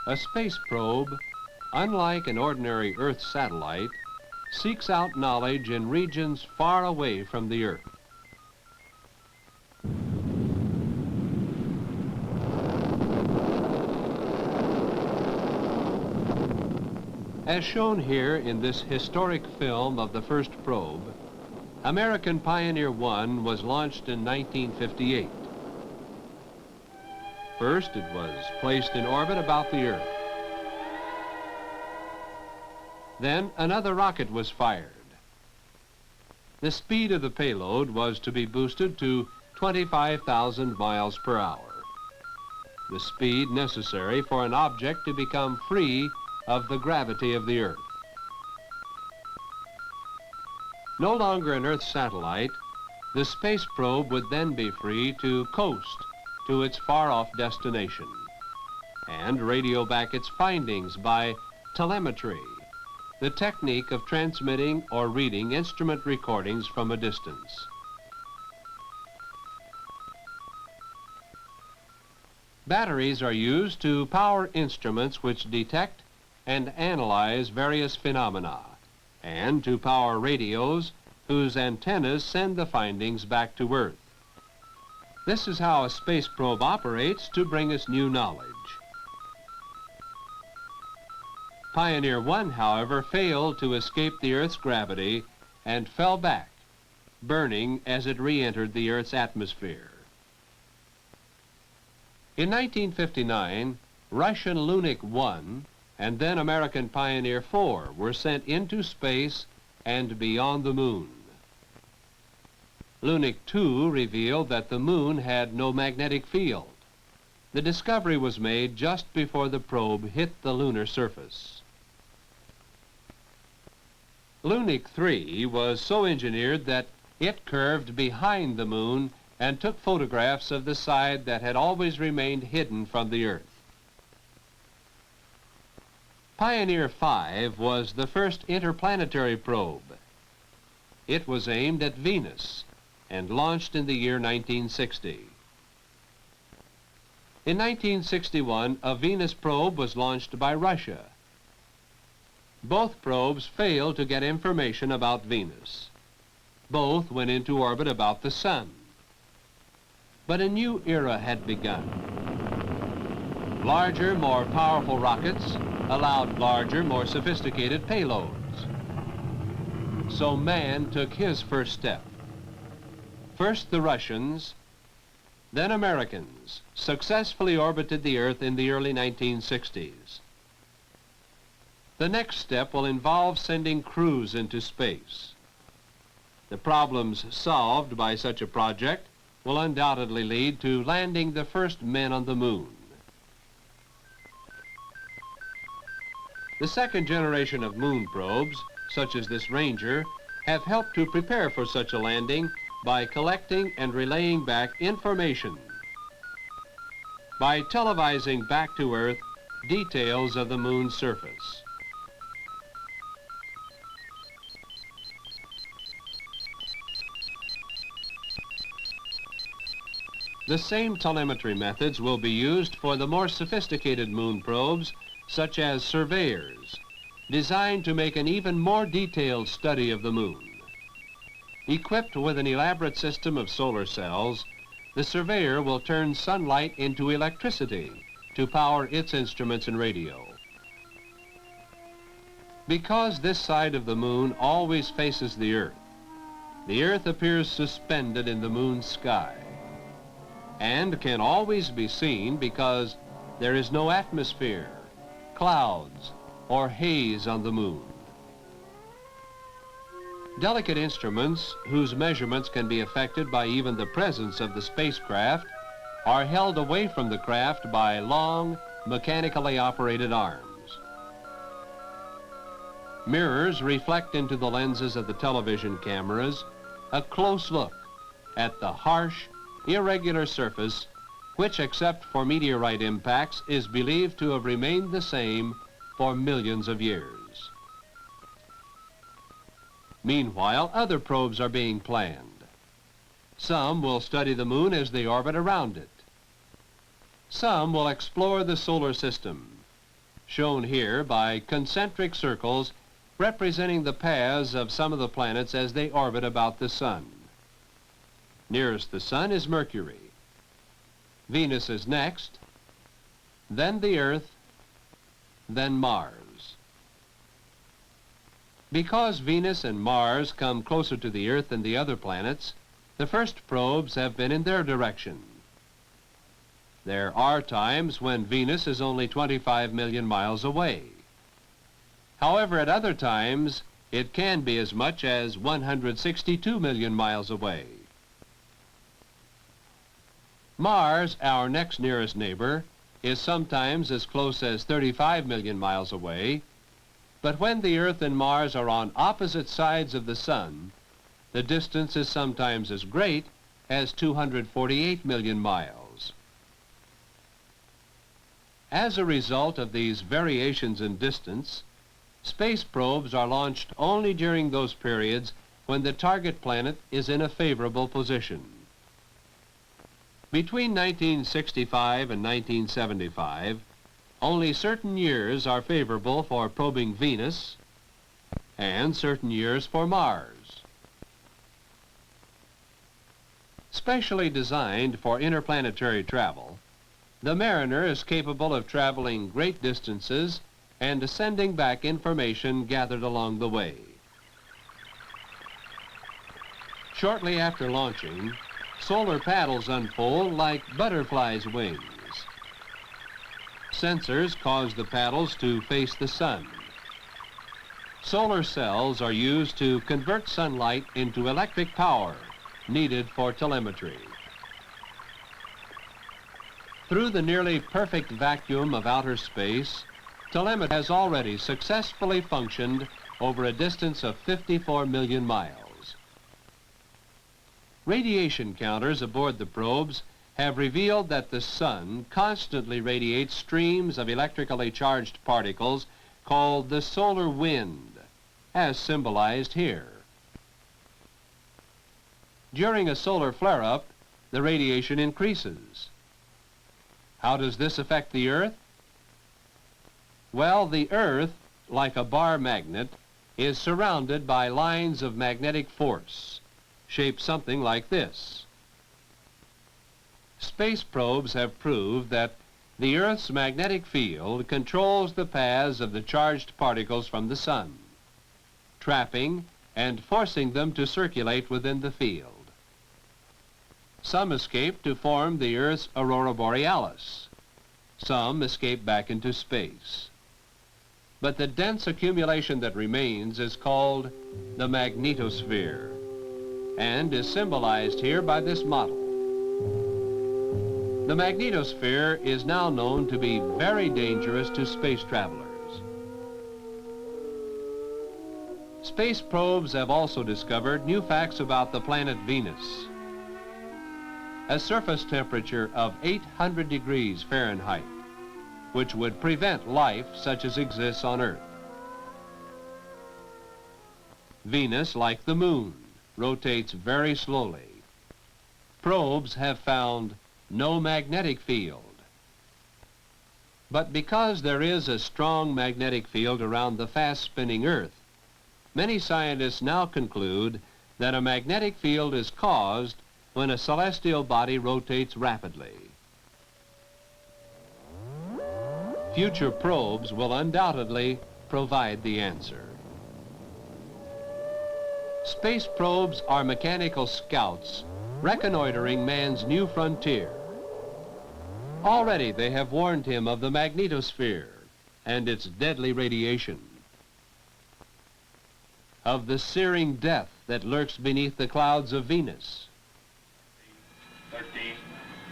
A space probe, unlike an ordinary Earth satellite, seeks out knowledge in regions far away from the Earth. As shown here in this historic film of the first probe, American Pioneer 1 was launched in 1958. First, it was placed in orbit about the Earth. Then another rocket was fired. The speed of the payload was to be boosted to 25,000 miles per hour, the speed necessary for an object to become free of the gravity of the Earth. No longer an Earth satellite, the space probe would then be free to coast to its far-off destination and radio back its findings by telemetry, the technique of transmitting or reading instrument recordings from a distance. Batteries are used to power instruments which detect and analyze various phenomena, and to power radios whose antennas send the findings back to Earth. This is how a space probe operates to bring us new knowledge. Pioneer 1, however, failed to escape the Earth's gravity and fell back, burning as it re-entered the Earth's atmosphere. In 1959, Russian Lunik 1 and then American Pioneer 4 were sent into space and beyond the moon. Lunik 2 revealed that the moon had no magnetic field. The discovery was made just before the probe hit the lunar surface. Lunik 3 was so engineered that it curved behind the moon and took photographs of the side that had always remained hidden from the Earth. Pioneer 5 was the first interplanetary probe. It was aimed at Venus and launched in the year 1960. In 1961, a Venus probe was launched by Russia. Both probes failed to get information about Venus. Both went into orbit about the Sun. But a new era had begun. Larger, more powerful rockets allowed larger, more sophisticated payloads. So man took his first step. First the Russians, then Americans successfully orbited the Earth in the early 1960s. The next step will involve sending crews into space. The problems solved by such a project will undoubtedly lead to landing the first men on the moon. The second generation of moon probes, such as this Ranger, have helped to prepare for such a landing by collecting and relaying back information, by televising back to Earth details of the moon's surface. The same telemetry methods will be used for the more sophisticated moon probes, such as surveyors, designed to make an even more detailed study of the moon. Equipped with an elaborate system of solar cells, the surveyor will turn sunlight into electricity to power its instruments and radio. Because this side of the moon always faces the Earth appears suspended in the moon's sky and can always be seen because there is no atmosphere, clouds, or haze on the moon. Delicate instruments whose measurements can be affected by even the presence of the spacecraft are held away from the craft by long, mechanically operated arms. Mirrors reflect into the lenses of the television cameras a close look at the harsh, irregular surface which, except for meteorite impacts, is believed to have remained the same for millions of years. Meanwhile, other probes are being planned. Some will study the moon as they orbit around it. Some will explore the solar system, shown here by concentric circles representing the paths of some of the planets as they orbit about the Sun. Nearest the Sun is Mercury. Venus is next, then the Earth, then Mars. Because Venus and Mars come closer to the Earth than the other planets, the first probes have been in their direction. There are times when Venus is only 25 million miles away. However, at other times, it can be as much as 162 million miles away. Mars, our next nearest neighbor, is sometimes as close as 35 million miles away, but when the Earth and Mars are on opposite sides of the Sun, the distance is sometimes as great as 248 million miles. As a result of these variations in distance, space probes are launched only during those periods when the target planet is in a favorable position. Between 1965 and 1975, only certain years are favorable for probing Venus and certain years for Mars. Specially designed for interplanetary travel, the Mariner is capable of traveling great distances and sending back information gathered along the way. Shortly after launching, solar paddles unfold like butterflies' wings. Sensors cause the paddles to face the Sun. Solar cells are used to convert sunlight into electric power needed for telemetry. Through the nearly perfect vacuum of outer space, telemetry has already successfully functioned over a distance of 54 million miles. Radiation counters aboard the probes have revealed that the Sun constantly radiates streams of electrically charged particles called the solar wind, as symbolized here. During a solar flare-up, the radiation increases. How does this affect the Earth? Well, the Earth, like a bar magnet, is surrounded by lines of magnetic force, shaped something like this. Space probes have proved that the Earth's magnetic field controls the paths of the charged particles from the Sun, trapping and forcing them to circulate within the field. Some escape to form the Earth's aurora borealis. Some escape back into space. But the dense accumulation that remains is called the magnetosphere, and is symbolized here by this model. The magnetosphere is now known to be very dangerous to space travelers. Space probes have also discovered new facts about the planet Venus. A surface temperature of 800 degrees Fahrenheit, which would prevent life such as exists on Earth. Venus, like the Moon, rotates very slowly. Probes have found no magnetic field. But because there is a strong magnetic field around the fast-spinning Earth, many scientists now conclude that a magnetic field is caused when a celestial body rotates rapidly. Future probes will undoubtedly provide the answer. Space probes are mechanical scouts reconnoitering man's new frontier. Already they have warned him of the magnetosphere and its deadly radiation, of the searing death that lurks beneath the clouds of Venus. 13,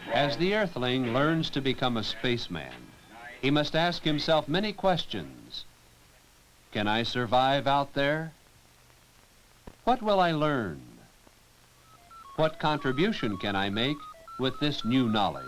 12, As the Earthling learns to become a spaceman, he must ask himself many questions. Can I survive out there? What will I learn? What contribution can I make with this new knowledge?